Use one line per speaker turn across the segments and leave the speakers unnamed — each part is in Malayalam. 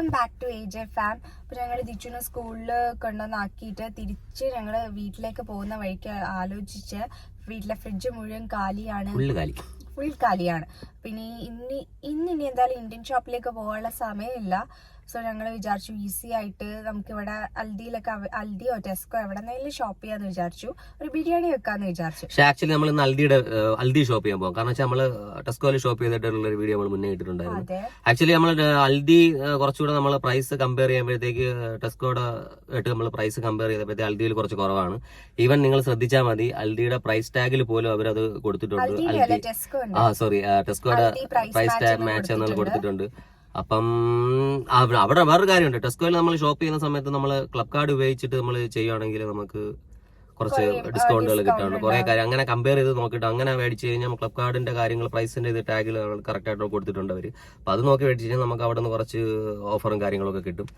Welcome back to AJ farm. അപ്പോൾ ഞങ്ങൾ ദിച്ചുനെ സ്കൂളിൽ കൊണ്ടുവന്നാക്കിയിട്ട് തിരിച്ച് ഞങ്ങൾ വീട്ടിലേക്ക് പോകുന്ന വഴിക്ക് ആലോചിച്ച് വീട്ടിലെ ഫ്രിഡ്ജ് മുഴുവൻ ഫുൾ കാലിയാണ്. പിന്നെ ഇനി എന്തായാലും ഇന്ത്യൻ ഷോപ്പിലേക്ക് പോകാനുള്ള സമയമില്ല. സോ ഞങ്ങൾ വിചാരിച്ചു ഈസി ആയിട്ട് നമുക്കിവിടെ അൽദിയോ ടെസ്കോ എവിടെന്നെങ്കിലും ഷോപ്പ് ചെയ്യാന്ന് വിചാരിച്ചു, ഒരു ബിരിയാണി വെക്കാന്ന് വിചാരിച്ചു.
പക്ഷേ ആക്ച്വലി നമ്മൾ ഇന്ന് അൽദി ഷോപ്പ് ചെയ്യാൻ പോകും. കാരണം വെച്ചാൽ നമ്മള് ടെസ്കോയിൽ ഷോപ്പ് ചെയ്തിട്ടുള്ള ഒരു വീഡിയോ നമ്മൾ മുന്നേ ഇട്ടിട്ടുണ്ടായിരുന്നു. ആക്ച്വലി നമ്മൾ അൽദി കുറച്ചുകൂടെ നമ്മൾ പ്രൈസ് കമ്പയർ ചെയ്യുമ്പോഴത്തേക്ക് ടെസ്കോയുടെ ആയിട്ട് നമ്മൾ പ്രൈസ് കമ്പയർ ചെയ്തപ്പോഴത്തേക്ക് അൽദിയിൽ കുറച്ച് കുറവാണ്. ഈവൻ നിങ്ങൾ ശ്രദ്ധിച്ചാൽ മതി, അൽദിയുടെ പ്രൈസ് ടാഗിൽ പോലും അവരത് കൊടുത്തിട്ടുണ്ട്. ടെസ്കോയുടെ പ്രൈസ് ടാഗ് മാച്ച് എന്നുള്ള കൊടുത്തിട്ടുണ്ട്. അപ്പം അവിടെ വേറൊരു കാര്യമുണ്ട്, ടെസ്കോയിൽ നമ്മൾ ഷോപ്പ് ചെയ്യുന്ന സമയത്ത് നമ്മൾ ക്ലബ് കാർഡ് ഉപയോഗിച്ചിട്ട് നമ്മൾ ചെയ്യുകയാണെങ്കിൽ നമുക്ക് കുറച്ച് ഡിസ്കൗണ്ടുകൾ കിട്ടാറുണ്ട്. കുറെ കാര്യം അങ്ങനെ കമ്പയർ ചെയ്ത് നോക്കിയിട്ട് അങ്ങനെ മേടിച്ച് കഴിഞ്ഞാൽ ക്ലബ് കാർഡിന്റെ കാര്യങ്ങൾ പ്രൈസിന്റെ ഇത് ടാഗിൽ കറക്റ്റ് ആയിട്ട് കൊടുത്തിട്ടുണ്ട് അവർ. അപ്പൊ അത് നോക്കി മേടിച്ച് കഴിഞ്ഞാൽ നമുക്ക് അവിടെ നിന്ന് കുറച്ച് ഓഫറും കാര്യങ്ങളൊക്കെ കിട്ടും.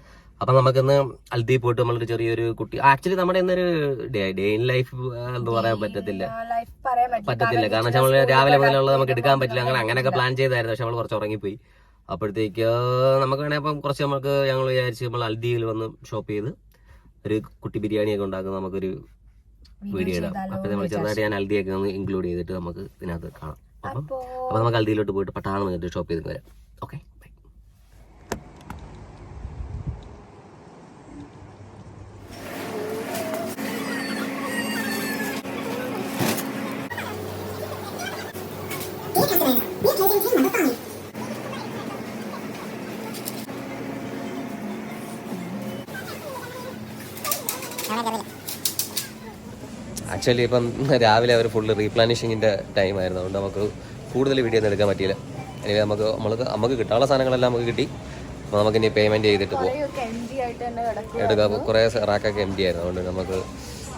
അപ്പൊ നമുക്കിന്ന് അൽദി പോയിട്ട് നമ്മളൊരു ചെറിയൊരു കുട്ടി, ആക്ച്വലി നമ്മുടെ ഇന്നൊരു ഡേ ഇൻ ലൈഫ് എന്ന് പറയാൻ പറ്റത്തില്ല. കാരണം വെച്ചാൽ നമ്മൾ രാവിലെ മുതലുള്ളത് നമുക്ക് എടുക്കാൻ പറ്റില്ല. അങ്ങനെയൊക്കെ പ്ലാൻ ചെയ്തായിരുന്നു, പക്ഷെ നമ്മൾ കുറച്ച് ഉറങ്ങിപ്പോയി. അപ്പോഴത്തേക്ക് നമുക്ക് വേണേൽ അപ്പം കുറച്ച് ഞങ്ങൾ വിചാരിച്ച് നമ്മൾ അൽദിയിൽ വന്ന് ഷോപ്പ് ചെയ്ത് ഒരു കുട്ടി ബിരിയാണിയൊക്കെ ഉണ്ടാക്കുന്ന നമുക്കൊരു വീഡിയോ ഇടാം. അപ്പൊ നമ്മൾ ചെറുതായിട്ട് ഞാൻ അൽദിയൊക്കെ ഒന്ന് ഇൻക്ലൂഡ് ചെയ്തിട്ട് നമുക്ക് ഇതിനകത്ത് കാണാം. അപ്പൊ നമുക്ക് അൽദിയിലോട്ട് പോയിട്ട് പട്ടാളം വന്നിട്ട് ഷോപ്പ് ചെയ്തിട്ട് വരാം. ഓക്കെ. ആക്ച്വലി ഇപ്പം രാവിലെ അവർ ഫുള്ള് റീപ്ലാനിഷിങ്ങിൻ്റെ ടൈം ആയിരുന്നു, അതുകൊണ്ട് നമുക്ക് കൂടുതൽ വീഡിയോ ഒന്നും എടുക്കാൻ പറ്റിയില്ല. ഇനി നമുക്ക് കിട്ടാനുള്ള സാധനങ്ങളെല്ലാം നമുക്ക് കിട്ടി. അപ്പോൾ നമുക്ക് ഇനി പേയ്മെൻറ്റ് ചെയ്തിട്ട് പോകും. എടുക്കാം, കുറേ റാക്കൊക്കെ എം ടി ആയിരുന്നു, അതുകൊണ്ട് നമുക്ക്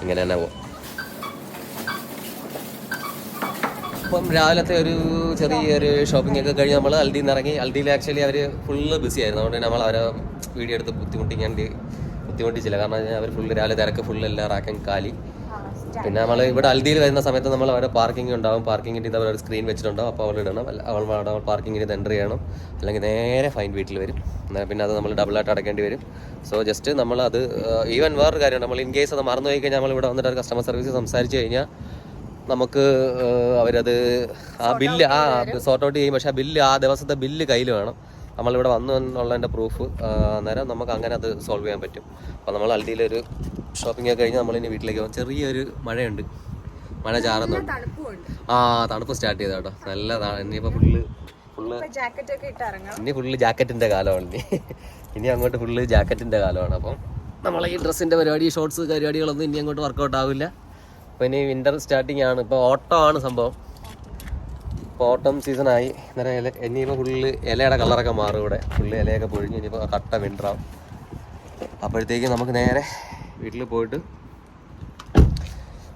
ഇങ്ങനെ തന്നെ പോകും. അപ്പം രാവിലത്തെ ഒരു ചെറിയൊരു ഷോപ്പിംഗ് ഒക്കെ കഴിഞ്ഞ് നമ്മൾ അൽദിയിൽ നിന്ന് ഇറങ്ങി. അൽദിയിൽ ആക്ച്വലി അവർ ഫുള്ള് ബിസി ആയിരുന്നു, അതുകൊണ്ട് നമ്മൾ അവരെ വീഡിയോ എടുത്ത് ബുദ്ധിമുട്ടിച്ചില്ല. കാരണം അവർ ഫുള്ള് രാവിലെ തിരക്ക് ഫുള്ള് എല്ലാം റാക്കും കാലി. പിന്നെ നമ്മൾ ഇവിടെ അൽദിയിൽ വരുന്ന സമയത്ത് നമ്മൾ അവരുടെ പാർക്കിംഗ് ഉണ്ടാവും, പാർക്കിങ്ങിൻ്റെ ഇത് അവർ സ്ക്രീൻ വെച്ചിട്ടുണ്ടാവും. അപ്പോൾ അവൾ ഇടണം, അവൾ പാർക്കിങ്ങിന് എൻ്റർ ചെയ്യണം, അല്ലെങ്കിൽ നേരെ ഫൈൻ വീട്ടിൽ വരും. പിന്നെ അത് നമ്മൾ ഡബിളായിട്ട് അടയ്ക്കേണ്ടി വരും. സോ ജസ്റ്റ് നമ്മളത് ഈവൻ വേറൊരു കാര്യം, നമ്മൾ ഇൻ കേസ് അത് മറന്നു പോയി കഴിഞ്ഞാൽ നമ്മൾ ഇവിടെ വന്നിട്ട് കസ്റ്റമർ സർവീസ് സംസാരിച്ച് കഴിഞ്ഞാൽ നമുക്ക് അവരത് ആ ബില്ല് സോർട്ട് ഔട്ട് ചെയ്യും. പക്ഷേ ആ ബില്ല്, ആ ദിവസത്തെ ബില്ല് കയ്യിൽ വേണം. നമ്മളിവിടെ വന്നു എന്നുള്ളതിൻ്റെ പ്രൂഫ്, അന്നേരം നമുക്ക് അങ്ങനെ അത് സോൾവ് ചെയ്യാൻ പറ്റും. അപ്പോൾ നമ്മൾ അൽദിയിലൊരു ഷോപ്പിംഗ് ഒക്കെ കഴിഞ്ഞ് നമ്മളിനി വീട്ടിലേക്ക് പോകും. ചെറിയൊരു മഴയുണ്ട്, മഴ ചാറുന്നുണ്ട്. തണുപ്പ് സ്റ്റാർട്ട് ചെയ്ത കേട്ടോ, നല്ലതാണ്. ഇനിയിപ്പോൾ ഫുള്ള് ജാക്കറ്റിൻ്റെ കാലമാണ്. ഇനി അങ്ങോട്ട് ഫുള്ള് ജാക്കറ്റിൻ്റെ കാലമാണ്. അപ്പം നമ്മൾ ഈ ഡ്രസ്സിൻ്റെ പരിപാടി, ഷോർട്സ് പരിപാടികളൊന്നും ഇനി അങ്ങോട്ട് വർക്കൗട്ട് ആവില്ല. അപ്പോൾ ഇനി വിൻ്റർ സ്റ്റാർട്ടിങ് ആണ്, ഇപ്പോൾ ഓട്ടം ആണ് സംഭവം. ഇപ്പോൾ ഓട്ടം സീസണായി. അന്നേരം ഇനിയിപ്പോൾ ഫുള്ള് ഇലയുടെ കളറൊക്കെ മാറും. ഇവിടെ ഫുള്ള് ഇലയൊക്കെ പൊഴിഞ്ഞ് ഇനിയിപ്പോൾ കട്ട വിൻ്ററാവും. അപ്പോഴത്തേക്ക് നമുക്ക് നേരെ വീട്ടിൽ പോയിട്ട്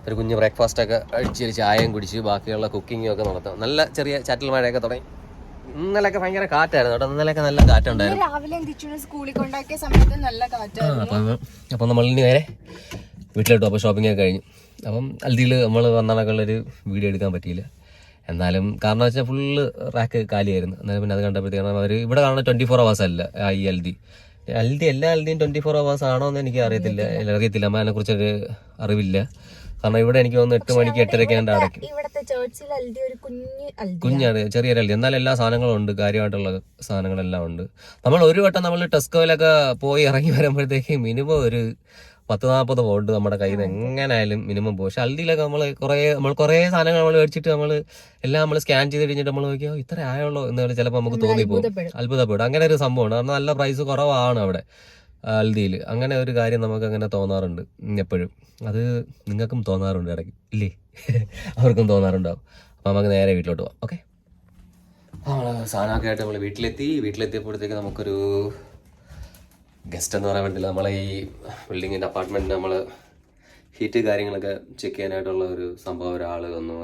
ഒരു കുഞ്ഞ് ബ്രേക്ക്ഫാസ്റ്റൊക്കെ അടിച്ചൊരു ചായയും കുടിച്ച് ബാക്കിയുള്ള കുക്കിങ്ങും ഒക്കെ നടത്താം. നല്ല ചെറിയ ചാറ്റൽ മഴയൊക്കെ തുടങ്ങി. ഇന്നലെയൊക്കെ ഭയങ്കര കാറ്റായിരുന്നു കേട്ടോ, ഇന്നലെയൊക്കെ നല്ല കാറ്റുണ്ടായിരുന്നു. അപ്പം നമ്മളിനി നേരെ വീട്ടിലോട്ട്. അപ്പോൾ ഷോപ്പിംഗ് ഒക്കെ കഴിഞ്ഞു. അപ്പം അൽദിയിൽ നമ്മൾ വന്നാലൊക്കെയുള്ളൊരു വീഡിയോ എടുക്കാൻ പറ്റിയില്ല. എന്നാലും കാരണം വെച്ചാൽ ഫുള്ള് റാക്ക് കാലിയായിരുന്നു. എന്നാലും പിന്നെ അത് കണ്ടപ്പോഴത്തേക്കാണ് അവർ ഇവിടെ കാണുന്ന 24 hours അല്ല ഈ അൽദി. എല്ലാ അൽദിയും 24 hours ആണോ എന്ന് എനിക്ക് അറിയത്തില്ല. അമ്മ അതിനെക്കുറിച്ചൊരു അറിവില്ല. കാരണം ഇവിടെ എനിക്ക് തോന്നുന്നു 8 മണിക്ക് 8:30 അടയ്ക്കും. കുഞ്ഞാണ്, ചെറിയൊരു അൽദി. എന്നാലും എല്ലാ സാധനങ്ങളും ഉണ്ട്, കാര്യമായിട്ടുള്ള സാധനങ്ങളെല്ലാം ഉണ്ട്. നമ്മൾ ഒരു വട്ടം നമ്മൾ ടെസ്കോയിലൊക്കെ പോയി ഇറങ്ങി വരുമ്പോഴത്തേക്ക് മിനിമം ഒരു 10-40 പൗണ്ട് നമ്മുടെ കയ്യിൽ നിന്ന് എങ്ങനെയായാലും മിനിമം പോകും. പക്ഷെ അൽദിയിലൊക്കെ നമ്മൾ കുറേ സാധനങ്ങൾ നമ്മൾ മേടിച്ചിട്ട് എല്ലാം നമ്മൾ സ്കാൻ ചെയ്ത് കഴിഞ്ഞിട്ട് നമ്മൾ നോക്കിയാൽ ഇത്ര ആയുള്ളൂ എന്ന് ചിലപ്പോൾ നമുക്ക് തോന്നിപ്പോകും, അത്ഭുതപ്പെടും. അങ്ങനെ ഒരു സംഭവമാണ്. കാരണം നല്ല പ്രൈസ് കുറവാണ് അവിടെ അൽദിയിൽ. അങ്ങനെ ഒരു കാര്യം നമുക്ക് അങ്ങനെ തോന്നാറുണ്ട് എപ്പോഴും. അത് നിങ്ങൾക്കും തോന്നാറുണ്ട് ഇടയ്ക്ക് ഇല്ലേ? അവർക്കും തോന്നാറുണ്ടാവും. അപ്പോൾ നമുക്ക് നേരെ വീട്ടിലോട്ട് പോകാം. ഓക്കെ. നമ്മൾ സാധനമൊക്കെ ആയിട്ട് നമ്മൾ വീട്ടിലെത്തിയപ്പോഴത്തേക്ക് നമുക്കൊരു ഗസ്റ്റ് എന്ന് പറയാൻ പറ്റില്ല. നമ്മളെ ഈ ബിൽഡിങ്ങിൻ്റെ അപ്പാർട്ട്മെൻറ്റിന് നമ്മൾ ഹീറ്റ് കാര്യങ്ങളൊക്കെ ചെക്ക് ചെയ്യാനായിട്ടുള്ള ഒരു സംഭവം ഒരാൾ വന്നു,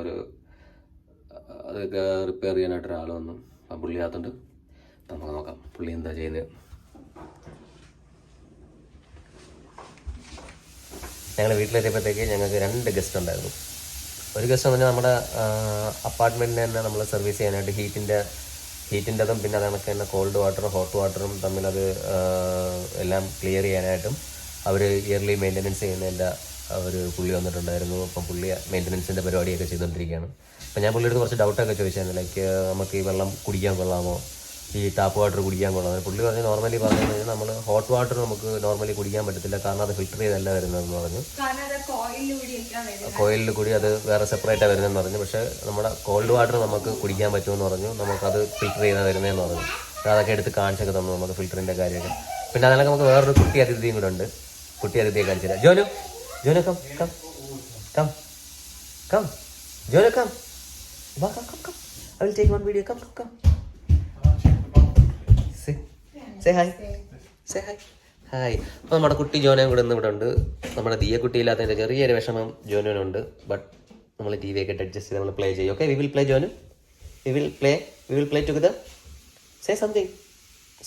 അതൊക്കെ റിപ്പയർ ചെയ്യാനായിട്ട് ഒരാൾ വന്നു. ആ പുള്ളി അകത്തുണ്ട്, നമുക്ക് നോക്കാം പുള്ളി എന്താ ചെയ്യുന്നത്. ഞങ്ങൾ വീട്ടിലെത്തിയപ്പോഴത്തേക്ക് ഞങ്ങൾക്ക് 2 ഗസ്റ്റ് ഉണ്ടായിരുന്നു. ഒരു ഗസ്റ്റ് എന്ന് പറഞ്ഞാൽ നമ്മുടെ അപ്പാർട്ട്മെൻറ്റിന് തന്നെ നമ്മൾ സർവീസ് ചെയ്യാനായിട്ട് ഹീറ്റിൻ്റെ ഹീറ്റിൻ്റെതും പിന്നെ അത് കണക്ക് തന്നെ കോൾഡ് വാട്ടറും ഹോട്ട് വാട്ടറും തമ്മിലത് എല്ലാം ക്ലിയർ ചെയ്യാനായിട്ടും അവർ ഇയർലി മെയിൻ്റനൻസ് ചെയ്യുന്നതിൻ്റെ ഒരു പുള്ളി വന്നിട്ടുണ്ടായിരുന്നു. അപ്പം പുള്ളി മെയിൻ്റനൻസിൻ്റെ പരിപാടിയൊക്കെ ചെയ്തുകൊണ്ടിരിക്കുകയാണ്. അപ്പം ഞാൻ പുള്ളിയുടെ കുറച്ച് ഡൗട്ടൊക്കെ ചോദിച്ചായിരുന്നു, ലൈക്ക് നമുക്ക് ഈ വെള്ളം കുടിക്കാൻ കൊള്ളാമോ, ഈ ടാപ്പ് വാട്ടർ കുടിക്കാൻ കൊള്ളാമോ. പുള്ളി പറഞ്ഞ് നോർമലി പറഞ്ഞു കഴിഞ്ഞാൽ നമ്മൾ ഹോട്ട് വാട്ടർ നമുക്ക് നോർമലി കുടിക്കാൻ പറ്റത്തില്ല, കാരണം അത് ഫിൽറ്റർ ചെയ്തല്ല വരുന്നതെന്ന് പറഞ്ഞു. കോയിലിൽ കൂടി അത് വേറെ സെപ്പറേറ്റാണ് വരുന്നതെന്ന് പറഞ്ഞു. പക്ഷേ നമ്മുടെ കോൾഡ് വാട്ടർ നമുക്ക് കുടിക്കാൻ പറ്റുമെന്ന് പറഞ്ഞു. നമുക്കത് ഫിൽറ്റർ ചെയ്താണ് വരുന്നതെന്ന് പറഞ്ഞു. അതൊക്കെ എടുത്ത് കാണിച്ചൊക്കെ തന്നു നമുക്ക് ഫിൽറ്ററിൻ്റെ കാര്യമൊക്കെ. പിന്നെ അതിനൊക്കെ നമുക്ക് വേറൊരു കുട്ടി അതിഥിയും കൂടെ ഉണ്ട്. കുട്ടി അതിഥിയെ കാണിച്ചില്ല. Jonu come come come come Jonu come വാ come come come I will take one video come come come say hi say hi hi. അപ്പോൾ നമ്മുടെ കുട്ടി ജോനയും കൂടെ ഇന്ന് ഇവിടെ ഉണ്ട്. നമ്മുടെ തീയ കുട്ടിയില്ലാത്തതിൻ്റെ ചെറിയൊരു വിഷമം ജോനുവിനുണ്ട്. ബട്ട് നമ്മൾ ടി വി ഒക്കെ അഡ്ജസ്റ്റ് ചെയ്ത് നമ്മൾ പ്ലേ ചെയ്യും. Okay, we will play Jonu, we will play together. Say something,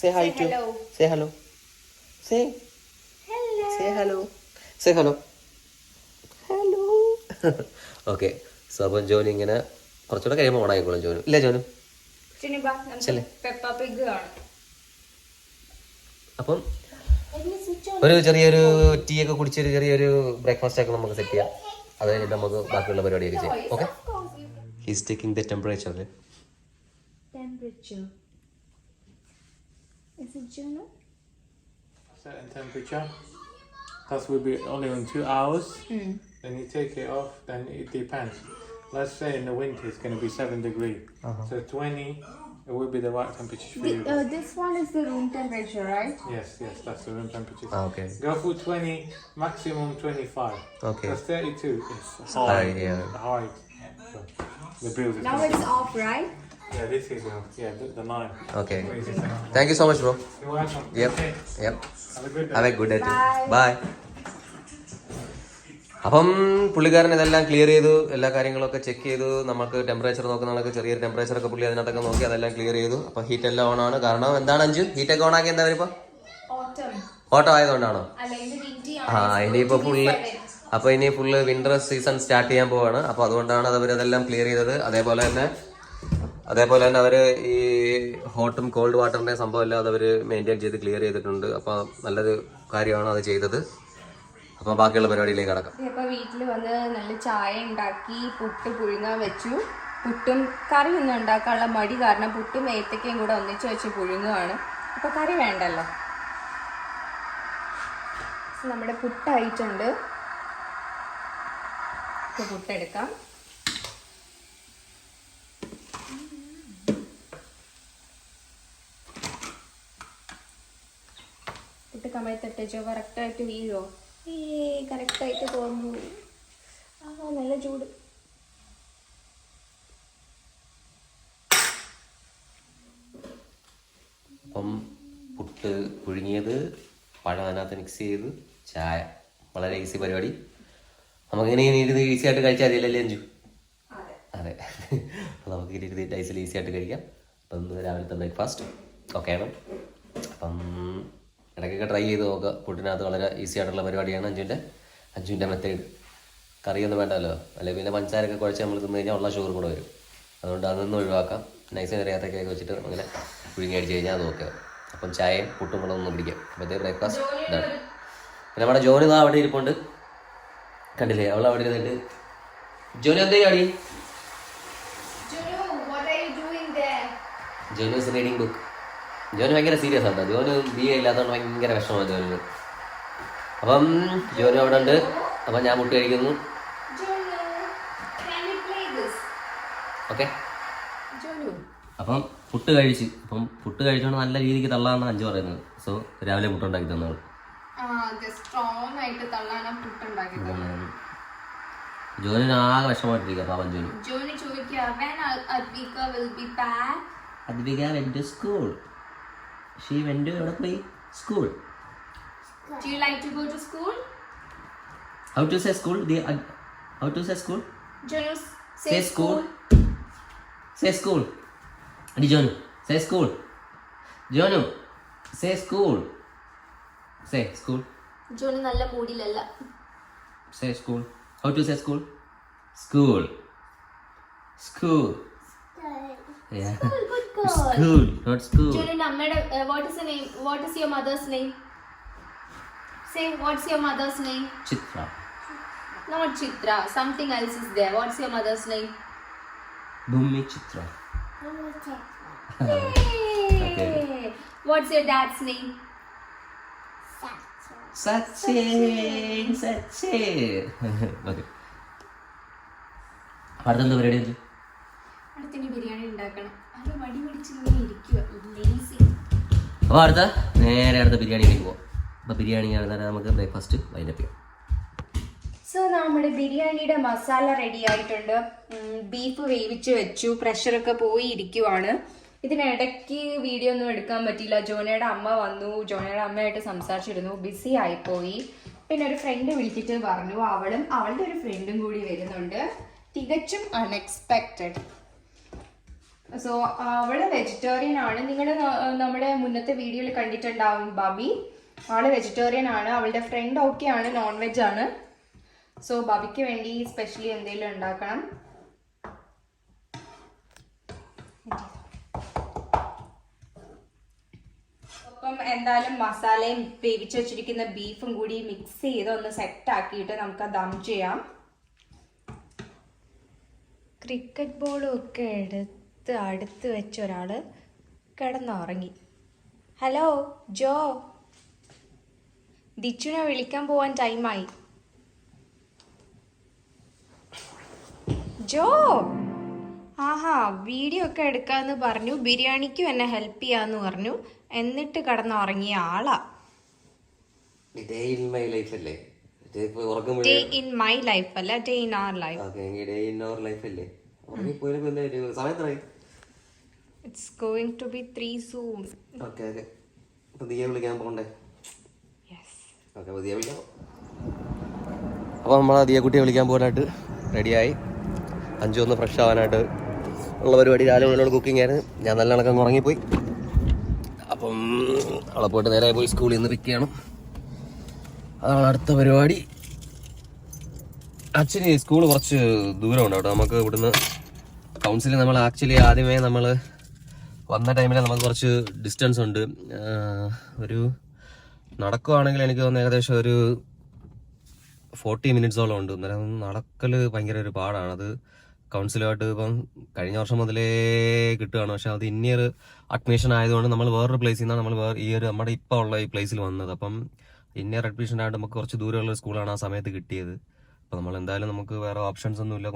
say hi too, say hello, say hello, say hello hello. Okay, so അപ്പം ജോനു ഇങ്ങനെ കുറച്ചുകൂടെ കഴിയുമ്പോൾ ഓണായിക്കോളും ജോനു. ഇല്ല ജോനു അപ്പം ഒരു ചെറിയൊരു ടീ ഒക്കെ കുടിച്ചൊരു ചെറിയൊരു ബ്രേക്ക്ഫാസ്റ്റ് ഒക്കെ നമുക്ക് സെറ്റ് ചെയ്യാം. അത് കഴിഞ്ഞിട്ട് നമുക്ക് ബാക്കിയുള്ള പരിപാടിയൊക്കെ ചെയ്യാം. Okay, he's taking the temperature.
Certain temperature. That will be only on 2 hours. Then you take it off. Then it depends. Let's say in the winter it's going to be 7 degrees. So 20, it will be the right temperature for you.
This one is the room temperature, right?
Yes, that's the room temperature.
Okay.
Go for 20, maximum 25.
Okay.
Because 32 is high. High. So the bills is
Now it's off, right?
Yeah, this is the 9.
Okay. Thank you so much, bro.
You're welcome.
Yep.
Have a good day.
Have a good day too. Bye. അപ്പം പുള്ളിക്കാരൻ ഇതെല്ലാം ക്ലിയർ ചെയ്തു, എല്ലാ കാര്യങ്ങളൊക്കെ ചെക്ക് ചെയ്തു. നമുക്ക് ടെമ്പറേച്ചർ നോക്കുന്നതൊക്കെ ചെറിയൊരു ടെമ്പറേച്ചറൊക്കെ പുള്ളി അതിനകത്തൊക്കെ നോക്കി അതെല്ലാം ക്ലിയർ ചെയ്തു. അപ്പം ഹീറ്റ് എല്ലാം ഓൺ ആണ്. കാരണം എന്താണ് അഞ്ചു ഹീറ്റൊക്കെ ഓൺ ആക്കി എന്താ വരുമ്പോൾ ഓട്ടോ ആയതുകൊണ്ടാണോ? ഇനിയിപ്പോൾ ഫുള്ള് അപ്പോൾ ഇനി ഫുള്ള് വിന്റർ സീസൺ സ്റ്റാർട്ട് ചെയ്യാൻ പോവാണ്. അപ്പോൾ അതുകൊണ്ടാണ് അവരതെല്ലാം ക്ലിയർ ചെയ്തത്. അതേപോലെ തന്നെ അവർ ഈ ഹോട്ടും കോൾഡ് വാട്ടറിൻ്റെ സംഭവം എല്ലാം അവർ മെയിൻറ്റെയിൻ ചെയ്ത് ക്ലിയർ ചെയ്തിട്ടുണ്ട്. അപ്പോൾ നല്ലൊരു കാര്യമാണ് അത് ചെയ്തത്. അപ്പോൾ ബാക്കിയുള്ള പരിപാടിയിലേക്ക് കടക്കാം.
ഇപ്പോൾ വീട്ടിൽ വന്ന് നല്ല ചായ ഉണ്ടാക്കി, പുട്ട് പുഴുങ്ങാൻ വെച്ചു. പുട്ടും കറി ഒന്നും ഉണ്ടാക്കാനുള്ള മടി കാരണം പുട്ടും ഏത്തക്കയും കൂടെ ഒന്നിച്ച് വെച്ച് പുഴുങ്ങുകയാണ്. അപ്പോൾ കറി വേണ്ടല്ലോ. നമ്മുടെ പുട്ടായിട്ടുണ്ട്. ഇപ്പോൾ പുട്ടെടുക്കാം. പുട്ട് കമഴ്ത്തിട്ടോ കറക്റ്റായിട്ട് വീഴോ? കറക്റ്റായിട്ട് തോന്നു. നല്ല ചൂട്.
അപ്പം പുട്ട് പുഴുങ്ങിയത്, പഴം അതിനകത്ത് മിക്സ് ചെയ്ത്, ചായ. വളരെ ഈസി പരിപാടി. നമുക്കിങ്ങനെ ഇരുന്ന് ഈസി ആയിട്ട് കഴിച്ചാൽ മതിയല്ലേ അഞ്ചു? അതെ, നമുക്ക് ഇരുന്ന് ഡൈസിൽ ഈസി ആയിട്ട് കഴിക്കാം. അപ്പം രാവിലത്തെ ബ്രേക്ക്ഫാസ്റ്റ് ഓക്കെ ആണ്. അപ്പം ഇടയ്ക്കൊക്കെ ട്രൈ ചെയ്ത് നോക്കുക. പുട്ടിനകത്ത് വളരെ ഈസി ആയിട്ടുള്ള പരിപാടിയാണ് അഞ്ചുവിൻ്റെ മെത്തേഡ്. കറിയൊന്നും വേണ്ടല്ലോ, അല്ലെങ്കിൽ പിന്നെ പഞ്ചസാരൊക്കെ കുഴച്ച് നമ്മൾ തിന്നു കഴിഞ്ഞാൽ ഉള്ള ഷുഗർ കൂടെ വരും. അതുകൊണ്ട് അതൊന്നും ഒഴിവാക്കാം. നൈസിന് അറിയാത്തൊക്കെ വെച്ചിട്ട് അങ്ങനെ പുഴുങ്ങി അടിച്ച് കഴിഞ്ഞാൽ അത് നോക്കുക. അപ്പം ചായയും പുട്ടും കൂടെ ഒന്ന് പിടിക്കാം. അപ്പോഴത്തെ ബ്രേക്ക്ഫാസ്റ്റ് ഇതാണ്. പിന്നെ നമ്മുടെ ജോലി ഇതാ അവിടെ ഇരിപ്പുണ്ട്, കണ്ടില്ലേ? അവൾ അവിടെ ഇരുന്നിട്ട് ജോലി എന്താ അടി? ജോലു ഇസ് റീഡിങ് ബുക്ക്. ജോന് ഭയങ്കര സീരിയസ് ആണ്. ജോന് BA ഇല്ലാത്തതുകൊണ്ട് ഭയങ്കര വിഷമമാണ് ജോലിന്. അപ്പം ജോനു അവിടെ ഉണ്ട്. അപ്പം ഞാൻ മുട്ട് കഴിക്കുന്നു. ഓക്കെ, അപ്പം പുട്ട് കഴിച്ചുകൊണ്ട് നല്ല രീതിക്ക് തള്ളാന്നാണ് അഞ്ചു പറയുന്നത്. സോ രാവിലെ പുട്ടുണ്ടാക്കി തന്നോളൂ. ജോലിന് ആകെ വിഷമമായിട്ടിരിക്കുക. പാവം Advika went to school. She went to school.
Do you like to go to school?
How to say school? How to say school?
Jonu, say school.
Say school. Adi Jonu, say school. Jonu, say school. Say school.
Jonu nalla moodilalla.
Say school. How to say school? School. School. Yeah.
Good
School.
School, not school.
What is the name? What is your mother's name? Say, what's your mother's name?
Chitra.
Not Chitra. Something else is there. What's your mother's name?
Bhumi Chitra.
Hey! What's your dad's name?
Sachin. Okay. അടുത്തെന്താ പരിപാടി?
അടുത്തെങ്കിൽ ബിരിയാണി ഉണ്ടാക്കണം. അത് വടി പിടിച്ചിങ്ങനെ ഇരിക്കുക. ലേസി.
അപ്പോൾ അടുത്ത ബിരിയാണിയിലേക്ക് പോകാം. അപ്പോൾ ബിരിയാണി നമുക്ക് ബ്രേക്ക്ഫാസ്റ്റ് വൈൻഡപ്പ് ചെയ്യാം.
സോ നമ്മുടെ ബിരിയാണിയുടെ മസാല റെഡി ആയിട്ടുണ്ട്. ബീഫ് വേവിച്ച് വെച്ചു, പ്രഷറൊക്കെ പോയി ഇരിക്കുവാണ്. ഇതിനിടയ്ക്ക് വീഡിയോ ഒന്നും എടുക്കാൻ പറ്റിയില്ല. ജോനയുടെ അമ്മ വന്നു, ജോനയുടെ അമ്മയായിട്ട് സംസാരിച്ചിരുന്നു, ബിസി ആയിപ്പോയി. പിന്നെ ഒരു ഫ്രണ്ട് വിളിച്ചിട്ട് പറഞ്ഞു അവളും അവളുടെ ഒരു ഫ്രണ്ടും കൂടി വരുന്നുണ്ട്, തികച്ചും അൺഎക്സ്പെക്റ്റഡ്. സോ അവള് വെജിറ്റേറിയൻ ആണ്. നിങ്ങൾ നമ്മുടെ മുന്നത്തെ വീഡിയോയിൽ കണ്ടിട്ടുണ്ടാവും ബബി. അവള് വെജിറ്റേറിയൻ ആണ്. അവളുടെ ഫ്രണ്ട് ഓക്കെ ആണ്, നോൺ വെജ് ആണ്. സോ ബബിക്ക് വേണ്ടി സ്പെഷ്യലി എന്തെങ്കിലും ഉണ്ടാക്കണം. അപ്പം എന്തായാലും മസാലയും വേവിച്ച് വെച്ചിരിക്കുന്ന ബീഫും കൂടി മിക്സ് ചെയ്ത് ഒന്ന് സെറ്റ് ആക്കിയിട്ട് നമുക്ക് ദം ചെയ്യാം. ക്രിക്കറ്റ് ബോളും ഒക്കെ എടുത്ത് അടുത്ത് വെച്ച ഒരാൾ കിടന്നുറങ്ങി. ഹലോ ജോ, ദിച്ചുനെ വിളിക്കാൻ പോവാൻ ടൈമായി. ജോ, ആഹാ, വീഡിയോ ഒക്കെ എടുക്കാന്ന് പറഞ്ഞു, ബിരിയാണിക്കും എന്നെ ഹെൽപ്പ് ചെയ്യാന്ന് പറഞ്ഞു, എന്നിട്ട് കിടന്നുറങ്ങിയ ആളാ.
ഡേ ഇൻ മൈ ലൈഫ് അല്ലേ?
ഡേ ഇൻ മൈ ലൈഫ് അല്ല, day in our life.
Day in our life അല്ലേ?
It's going to be 3 soon.
Okay അപ്പോൾ ദിയെ വിളിക്കാൻ പോകണ്ടേ? ഓക്കെ, അപ്പോൾ ദിയെ വിളിക്കാം. അപ്പോൾ നമ്മൾ ദിയെ കുട്ടിയെ വിളിക്കാൻ പോകാനായിട്ട് റെഡിയായി. അഞ്ചു ഒന്ന് ഫ്രഷ് ആവാനായിട്ട് ഉള്ള പരിപാടി. രാവിലെ മുതലുള്ള കുക്കിംഗ് ആയിരുന്നു. ഞാൻ നല്ല കണക്കങ്ങ് ഉറങ്ങിപ്പോയി. അപ്പം അവളെ പോയിട്ട് നേരെ പോയി സ്കൂളിൽ നിന്ന് പിക്ക് ചെയ്യണം. അതാണ് അടുത്ത പരിപാടി. ആക്ച്വലി സ്കൂൾ കുറച്ച് ദൂരമുണ്ട് കേട്ടോ. നമുക്ക് ഇവിടുന്ന് കൗൺസിലിൽ നമ്മൾ ആദ്യമേ നമ്മൾ വന്ന ടൈമിൽ നമുക്ക് കുറച്ച് ഡിസ്റ്റൻസ് ഉണ്ട്. ഒരു നടക്കുവാണെങ്കിൽ എനിക്ക് തോന്നുന്നു ഏകദേശം ഒരു 40 minutes ഉണ്ട്. അന്നേരം നടക്കൽ ഭയങ്കര ഒരു പാടാണ്. അത് കൗൺസിലുമായിട്ട് ഇപ്പം കഴിഞ്ഞ വർഷം മുതലേ കിട്ടുകയാണ്. പക്ഷെ അത് ഇനിയൊരു അഡ്മിഷൻ ആയതുകൊണ്ട് നമ്മൾ വേറൊരു പ്ലേസിൽ നിന്നാണ് നമ്മൾ ഈ ഒരു നമ്മുടെ ഇപ്പോൾ ഉള്ള ഈ പ്ലേസിൽ വന്നത്. അപ്പം ഇനിയർ അഡ്മിഷൻ ആയിട്ട് നമുക്ക് കുറച്ച് ദൂരമുള്ള സ്കൂളാണ് ആ സമയത്ത് കിട്ടിയത്. അപ്പോൾ നമ്മൾ എന്തായാലും നമുക്ക് വേറെ ഓപ്ഷൻസ് ഒന്നുമില്ല.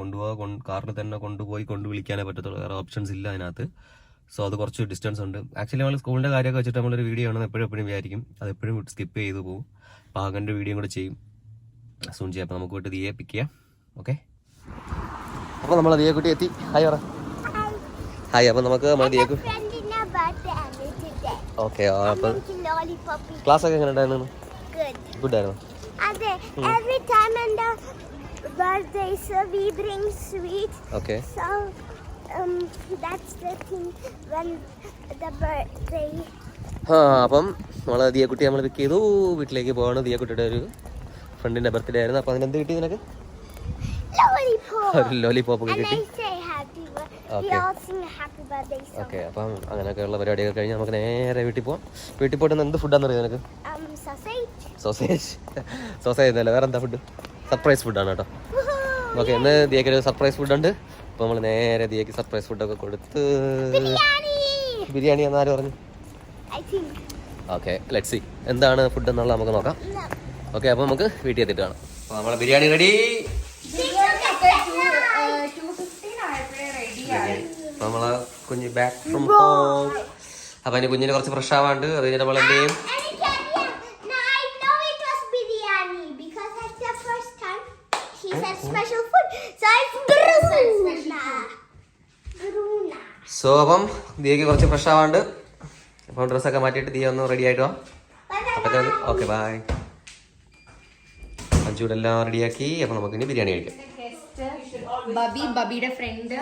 കാറിൽ തന്നെ കൊണ്ടുപോയി വിളിക്കാനേ പറ്റത്തുള്ളൂ. വേറെ ഓപ്ഷൻസ് ഇല്ല അതിനകത്ത്. സോ അത് കുറച്ച് ഡിസ്റ്റൻസ് ഉണ്ട്. ആക്ച്വലി നമ്മൾ സ്കൂളിൻ്റെ കാര്യമൊക്കെ വെച്ചിട്ട് നമ്മളൊരു വീഡിയോ ആണെന്ന് എപ്പോഴും വിചാരിക്കും. അത് എപ്പോഴും സ്കിപ്പ് ചെയ്ത് പോകും. അപ്പോൾ അങ്ങനെ ഒരു വീഡിയോ കൂടെ ചെയ്യും സൂൺ ചെയ്യാം. അപ്പോൾ നമുക്ക് പോയിട്ട് ദിയെ പിക്ക് ചെയ്യാം. ഓക്കെ, അപ്പോൾ നമ്മൾ ദിയെ കുട്ടി എത്തി. ഹായ് പറ. ഹായ്. അപ്പോൾ നമുക്ക് നമ്മൾ ദിയെ കുട്ടി. ഓക്കെ, അപ്പോൾ ക്ലാസ് ഒക്കെ എങ്ങനെ ഉണ്ടായിരുന്നു? ഗുഡ് ആയിരുന്നു.
Every time in the birthday, so we bring sweets.
Okay.
So that's the thing when the birthday.
അപ്പം നമ്മൾ ദിയക്കുട്ടി നമ്മൾ പിക്ക് ചെയ്തു. വീട്ടിലേക്ക് പോവാണ്. ദിയക്കുട്ടിയുടെ ഒരു ഫ്രണ്ടിന്റെ ബർത്ത്ഡേ ആയിരുന്നു. അപ്പോൾ അതിനെന്ത് കിട്ടി നിനക്ക്? ഒരു ലോലിപോപ്പ് ഒക്കെ കിട്ടി. ഓക്കെ, അപ്പം അങ്ങനെയൊക്കെയുള്ള പരിപാടിയൊക്കെ കഴിഞ്ഞ് നമുക്ക് നേരെ വീട്ടിൽ പോവാം. വീട്ടിൽ പോയിട്ട് എന്ത് ഫുഡാന്ന് അറിയാം നിനക്ക്? സോസേജ് എന്നല്ല, വേറെ എന്താ ഫുഡ്? സർപ്രൈസ് ഫുഡാണ് കേട്ടോ. ഓക്കെ, ഇന്ന് ദിയക്ക് ഒരു സർപ്രൈസ് ഫുഡുണ്ട്. അപ്പോൾ നമ്മൾ നേരെ ദിയക്ക് സർപ്രൈസ് ഫുഡൊക്കെ കൊടുത്ത് ബിരിയാണി എന്ന് ആര് പറഞ്ഞു? ഓക്കെ, ലെറ്റ്സ് സീ എന്താണ് ഫുഡ് എന്നുള്ളത് നമുക്ക് നോക്കാം. ഓക്കെ, അപ്പോൾ നമുക്ക് വീട്ടിൽ എത്തിയിട്ട് കാണാം. അപ്പോൾ നമ്മളെ ബിരിയാണി റെഡി. നമ്മളെ കുഞ്ഞ് ബാക്ക് ഫ്രം ഹോം. അപ്പം അതിന് കുഞ്ഞിന് കുറച്ച് ഫ്രഷ് ആവാണ്ട് അത് കഴിഞ്ഞിട്ട് നമ്മൾ എന്ത് ചെയ്യും? സോ അപ്പം ദിയക്ക് കുറച്ച് ഫ്രഷ് ആവാണ്ട് അപ്പം ഡ്രസ്സൊക്കെ മാറ്റിയിട്ട് ദിയ ഒന്ന് റെഡി ആയിട്ട് വാ. അപ്പം ഓക്കെ, ബൈ. അഞ്ചൂടെ എല്ലാം റെഡിയാക്കി. അപ്പം നമുക്ക് ഇനി ബിരിയാണി കഴിക്കാം.
ബബിയുടെ ഫ്രണ്ട്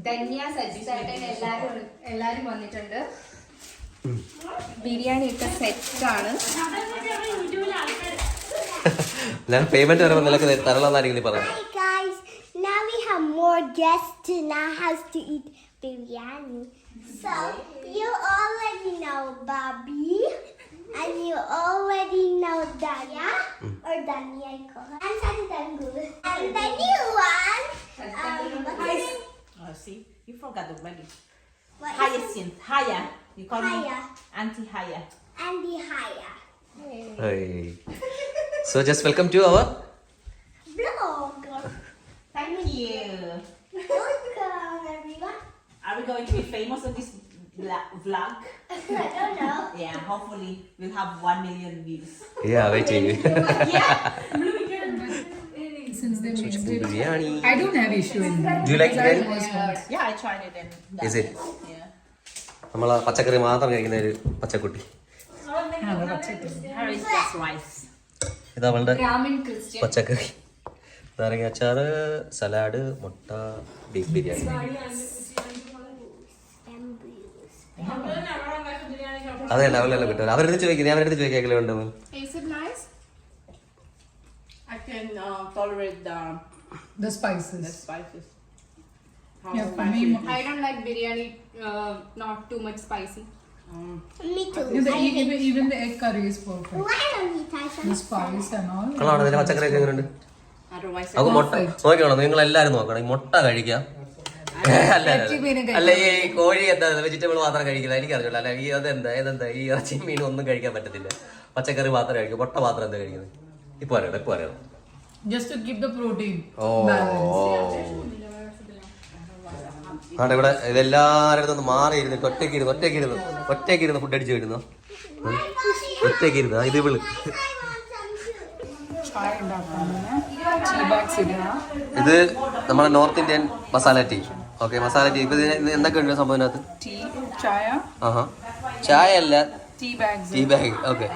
ധന്യ, സജി ചേട്ടൻ എല്ലാരും വന്നിട്ടുണ്ട്. ബിരിയാണി ഒക്കെ സെറ്റ് ആണ്.
ഞാൻ പേയ്മെന്റ് വരുമ്പോൾ നിനക്ക് തരണമെന്നായിരിക്കും നീ പറഞ്ഞത്.
Hi guys, now we have more guests in our house to eat biryani. So, you already know Bobby, and you already know Danya, or Danya I call her, and Santangu. And the new one,
See, you forgot already.
what is
Hyacinth, Haya. You call me
Haya.
Auntie Haya.
Andy Haya.
Hey. So just welcome to our
Vlog.
Thank you.
Welcome, everyone.
Are we going to be famous on this vlog?
I don't know.
Yeah, hopefully we'll have 1 million views.
yeah waiting.
Since they made it.
Biryani.
I don't have issue in that.
Do you like
because I
biryani?
was once.
Yeah, I tried it and
Is it?
Yeah.
നമ്മളെ പച്ചക്കറി മാത്രം കഴിക്കുന്ന ഒരു പച്ചക്കുട്ടി.
Her is just rice.
ഇത് അവളുടെ
Brahmin Christian.
പച്ചക്കറി, നാരങ്ങ അച്ചാറ്, സലാഡ്, മുട്ട, ബീഫ് ബിരിയാണി. അതെ ലെവലെല്ലാം കിട്ടും. അവരുടെ ചോദിക്കുന്നത് അവരുടെ ചോദിക്കാക്കലും ഉണ്ട്.
Is it nice?
I can tolerate
The spices.
the spices.
Yeah, for me,
I don't like biryani, not too much spicy.
Me too.
even the egg curry is perfect.
Why don't you try some?
The spice and all.
കളാണ് ഇതിന്റെ പച്ചക്കറി ഒക്കെ എങ്ങനെയുണ്ട്?
Otherwise,
നമുക്ക് മുട്ട നോക്കിക്കോണം. നിങ്ങൾ എല്ലാവരും നോക്കണം. ഈ മുട്ട കഴിക്കാം. അല്ല ഈ കോഴി എന്താ വെജിറ്റബിൾ മാത്രം കഴിക്കില്ല. എനിക്ക് അറിഞ്ഞില്ല. അല്ല ഈ അതെന്താ ഈ ഇറച്ചി മീനും ഒന്നും കഴിക്കാൻ പറ്റത്തില്ല. പച്ചക്കറി മാത്രം കഴിക്കും. മുട്ട മാത്രം എന്താ കഴിക്കുന്നത്? ഇപ്പൊ അറിയാം.
Just to keep the protein
oh
balance.
ആടെ ഇവിടെ ഇതെല്ലാവരും ഒന്ന് മാറിയിരുന്നിട്ട് ഒറ്റയ്ക്കിരുന്ന് ഫുഡ് അടിച്ചു വരുന്നു. ഒറ്റയ്ക്കിരുന്ന് ഇത് വിളി
Chai ഉണ്ടാക്കാനാണ്. Tea bags ഇടുക.
ഇത് നമ്മുടെ north Indian masala tea. Okay, masala tea. ഇപ്പൊ എന്തൊക്കെ ഉണ്ട് സംഭവം അതിനകത്ത്?
Tea, chaya,
ആഹാ, ചായ അല്ല,
tea bags.
Tea bag. Okay,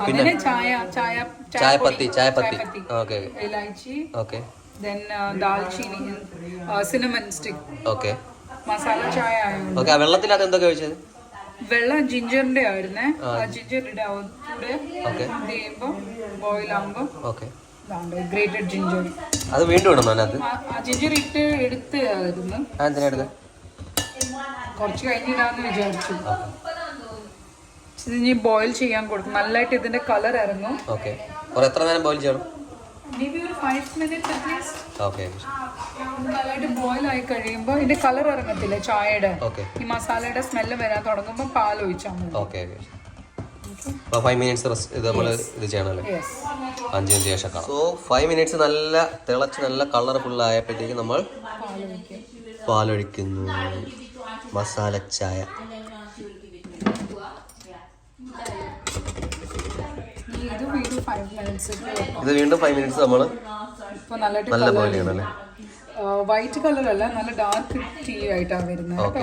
പിന്നെ
അങ്ങനെ
ചായപ്പത്തി. ഓക്കെ
ഇലൈച്ചി,
ഓക്കെ
then ദാൽചീനി, cinnamon stick.
ഓക്കെ
മസാല ചായ ആയതുകൊണ്ട്
ഓക്കെ. ആ വെള്ളത്തിനകത്ത് എന്തൊക്കെ കഴിച്ചത്?
വെള്ളം ജിഞ്ചറിന്റെ ആയിരുന്നേ. ജിഞ്ചർ ഇടാവും
ഓക്കെ
ചെയ്യുമ്പോ ബോയിൽ ആകുമ്പോ
ഓക്കെ.
ഗ്രേറ്റഡ് ജിഞ്ചർ
അത് വീണ്ടും ഇടണോ അതിനകത്ത്?
ജിഞ്ചർ എടുത്തായിരുന്നു.
എന്തിനാ എടുത്തത്?
കുറച്ച് കഴിഞ്ഞിടാന്ന് വിചാരിച്ചു. ഇത് ഇനി ബോയിൽ ചെയ്യാൻ കൊടുക്കും. നല്ലതായിട്ട് ഇതിന്റെ കളർ ഇറങ്ങും.
ഓക്കെ, എത്ര നേരം ബോയിൽ ചെയ്യണം?
മേ ബി ഒരു 5 minutes അറ്റ്ലീസ്റ്റ്.
ഓക്കെ
നല്ലതായിട്ട് ബോയിൽ ആയി കഴിയുമ്പോൾ ഇതിന്റെ കളർ ഇറങ്ങത്തില്ല ചായയുടെ.
ഓക്കെ,
ഈ മസാലയുടെ സ്മെല്ല് വരാൻ തുടങ്ങുമ്പോൾ പാൽ ഒഴിച്ചാൽ മതി.
ഓക്കെ. അപ്പോൾ 5 minutes ഇത് നമ്മൾ ഇത് ചെയ്യണമല്ലേ?
Yes.
5 minutes ശേഷം കാണാം. സോ 5 minutes നല്ല തിളച്ച് നല്ല കളർഫുൾ ആയപ്പോഴത്തേക്ക് നമ്മൾ പാലൊഴിക്കുന്നു. മസാല ചായ. ഇത് വീണ്ടും 5 minutes നമ്മൾ നല്ല ബോയിൽ ചെയ്യണം അല്ലേ?
വൈറ്റ് കളർ അല്ല, നല്ല ഡാർക്ക് ടീ ആയിട്ടാണ് വരുന്നത്.
ഓക്കെ.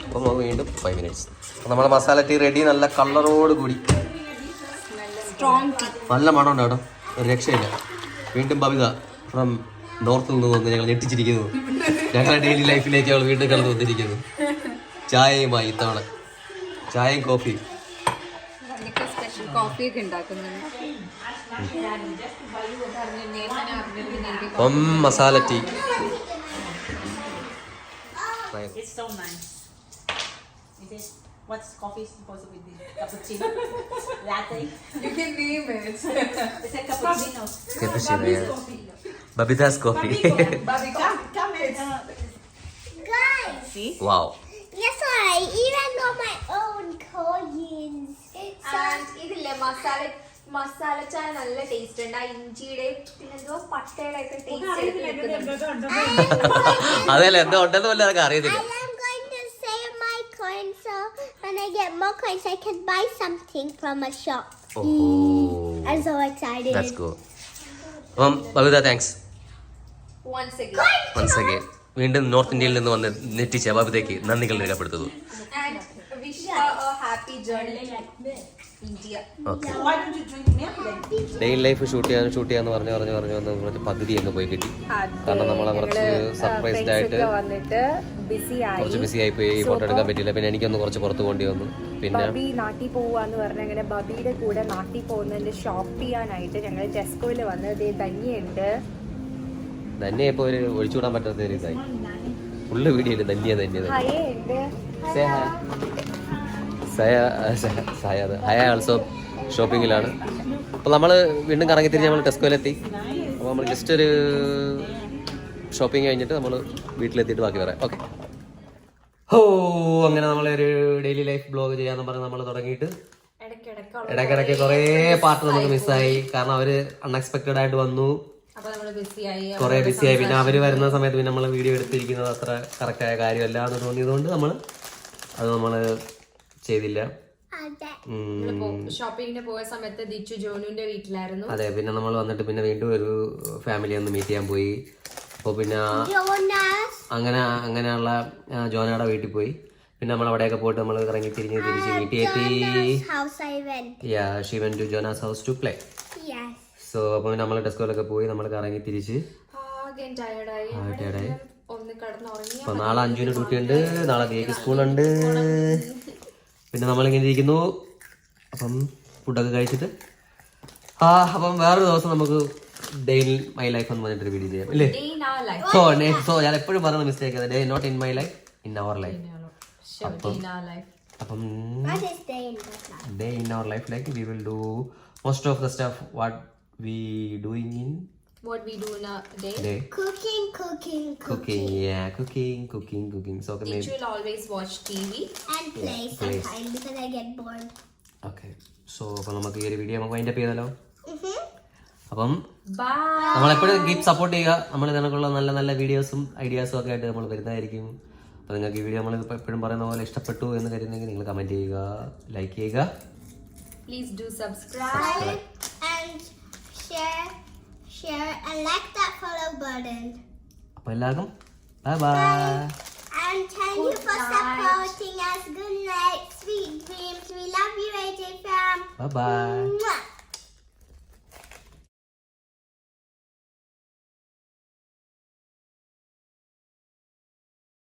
അപ്പം നമുക്ക് വീണ്ടും 5 minutes. നമ്മുടെ മസാല ടീ റെഡി. നല്ല കളറോട് കൂടി നല്ല മണം ഉണ്ട് കേട്ടോ, ഒരു രക്ഷയില്ല. വീണ്ടും ബബിത ഫ്രം നോർത്തിൽ നിന്ന് വന്ന് ഞങ്ങൾ ഞെട്ടിച്ചിരിക്കുന്നു. ഞങ്ങളുടെ ഡെയിലി ലൈഫിലേക്ക് അവൾ വീണ്ടും കടന്നു വന്നിരിക്കുന്നു. ചായയുമായി ഇത്തവണ ചായയും കോഫിയും.
സ്പെഷ്യൽ കോഫി ഒക്കെ ഉണ്ടാക്കുന്നുണ്ട്.
Masala tea.
it's so nice. Is it? What's coffee supposed to be? Cappuccino, latte.
You can name it.
It's a cappuccino.
Babita's coffee.
Come in.
Guys,
See?
Wow.
yes, I even know my own coins.
ഇതില്ലേ മസാല ചായ നല്ല ടേസ്റ്റ് ഉണ്ട്. ആ ഇഞ്ചിയുടെ പിന്നെന്തോ പട്ടയുടെ ഒക്കെ ടേസ്റ്റ്
അതെല്ലേ എന്തോ ഉണ്ടെന്ന് വല്ല അതൊക്കെ അറിയത്തില്ല.
I am going to save my coins so when I get more coins I can buy something from a shop. I'm so excited.
Let's go. Babitha thanks
once
again. വീണ്ടും നോർത്ത് ഇന്ത്യയിൽ നിന്ന് വന്ന് നെറ്റിച്ച ബബിതയ്ക്ക് നന്ദികൾ രേഖപ്പെടുത്തുന്നു.
and wish her a happy journey India.
Okay.
Why don't you drink milk then?
Daily life shoot ചെയ്യാന്ന് പറഞ്ഞു കുറച്ച് പകുതി അങ്ങ് പോയി കിട്ടി. കാരണം നമ്മളെ കുറച്ച് സർപ്രൈസ്ഡ് ആയിട്ട്
വന്നിട്ട്
കുറച്ച് ബിസി ആയി പോയി, ഫോട്ടോ എടുക്കാൻ പറ്റില്ല. പിന്നെ എനിക്കൊന്ന് കുറച്ച് പുറത്ത് പോകേണ്ടി വന്നു. പിന്നെ
ബബി നാട്ടിൽ പോവാന്ന് പറഞ്ഞ അങ്ങനെ ബബിയുടെ കൂടെ നാട്ടിൽ പോകുന്നതിന്റെ ഷോപ്പ് ചെയ്യാനായിട്ട് ഞങ്ങൾ ടെസ്കോയിൽ വന്ന് ധന്യുണ്ട്.
ധന്യ ഇപ്പോൾ ഒരു ഒഴിച്ചുകൂടാൻ പറ്റാത്ത ഒരു ഇതായി. ഫുള്ള് വീഡിയോ ധന്യ ഹയ ആൾസോ ഷോപ്പിങ്ങിലാണ്. അപ്പോൾ നമ്മൾ വീണ്ടും കറങ്ങി തിരിഞ്ഞ് നമ്മൾ ടെസ്കോയിലെത്തി. അപ്പോൾ നമ്മൾ ജസ്റ്റ് ഒരു ഷോപ്പിംഗ് കഴിഞ്ഞിട്ട് നമ്മൾ വീട്ടിലെത്തിയിട്ട് ബാക്കി പറയാം. ഓക്കെ. അങ്ങനെ നമ്മളൊരു ഡെയിലി ലൈഫ് ബ്ലോഗ് ചെയ്യാന്ന് പറഞ്ഞ് നമ്മൾ തുടങ്ങിയിട്ട് ഇടയ്ക്കിടയ്ക്ക് കുറേ പാർട്ട് നമുക്ക് മിസ്സായി. കാരണം അവര് അൺഎക്സ്പെക്റ്റഡ് ആയിട്ട് വന്നു, കുറെ ബിസിയായി. പിന്നെ അവര് വരുന്ന സമയത്ത് പിന്നെ നമ്മൾ വീഡിയോ എടുത്തിരിക്കുന്നത് അത്ര കറക്റ്റായ കാര്യമല്ല എന്ന് തോന്നിയതുകൊണ്ട് നമ്മള് ചെയ്തില്ല.
ഷോപ്പിങ്ങിന് പോയ സമയത്ത് ദിച്ചു ജോനുവിന്റെ വീട്ടിലായിരുന്നു.
അതെ, പിന്നെ നമ്മൾ വന്നിട്ട് പിന്നെ വീണ്ടും ഒരു ഫാമിലി ഒന്ന് മീറ്റ് ചെയ്യാൻ പോയി. അപ്പോൾ പിന്നെ അങ്ങനെയുള്ള ജോനയുടെ വീട്ടിൽ പോയി. പിന്നെ നമ്മൾ അവിടെയൊക്കെ പോയിട്ട് നമ്മൾ ഇറങ്ങി തിരിച്ച് വീട്ടിൽ എത്തി. She went to Jonas house to play. So അപ്പോൾ പിന്നെ നമ്മൾ ടെസ്കോയിലൊക്കെ പോയി നമ്മൾ കറങ്ങി തിരിച്ച് ടയർഡായി. അപ്പോൾ നാളെ 5 ഡ്യൂട്ടി ഉണ്ട്, നാളെ ദിയക്ക് സ്കൂളുണ്ട്. പിന്നെ നമ്മളിങ്ങനെ ഇരിക്കുന്നു. അപ്പം ഫുഡൊക്കെ കഴിച്ചിട്ട് അപ്പം വേറൊരു ദിവസം നമുക്ക് ഡേ ഇൻ മൈ ലൈഫ് എന്ന് പറഞ്ഞിട്ടൊരു വീഡിയോ ചെയ്യാം അല്ലേ? സോ ഞാൻ എപ്പോഴും പറയുന്ന mistake day not in my life, in our life. അപ്പം day in our life like we will do most of the stuff what we doing in
what we do in a day.
Cooking.
So
Teacher will always watch TV
And play sometimes because I get bored.
Okay. So അപ്പോൾ നമുക്ക് ഈ ഒരു വീഡിയോ നമുക്ക് വൈൻഡ് അപ്പ് ചെയ്താലോ? അപ്പം
bye.
നമ്മളെപ്പോഴും കീപ് സപ്പോർട്ട് ചെയ്യുക. നമ്മൾ ഇതിനൊക്കെയുള്ള നല്ല നല്ല വീഡിയോസും ഐഡിയാസും ഒക്കെ ആയിട്ട് നമ്മൾ വരുന്നതായിരിക്കും. അപ്പോൾ നിങ്ങൾക്ക് ഈ വീഡിയോ നമ്മൾ എപ്പോഴും പറയുന്ന പോലെ ഇഷ്ടപ്പെട്ടു എന്ന് കരുതുന്നെങ്കിൽ നിങ്ങൾ കമൻറ്റ് ചെയ്യുക, ലൈക്ക് ചെയ്യുക.
Please do subscribe
and share and like that follow button.
അപ്പോൾ എല്ലാവർക്കും bye.
And thank you for supporting us. Good night, sweet dreams. We love you, AJ fam.
Bye.
Mwah.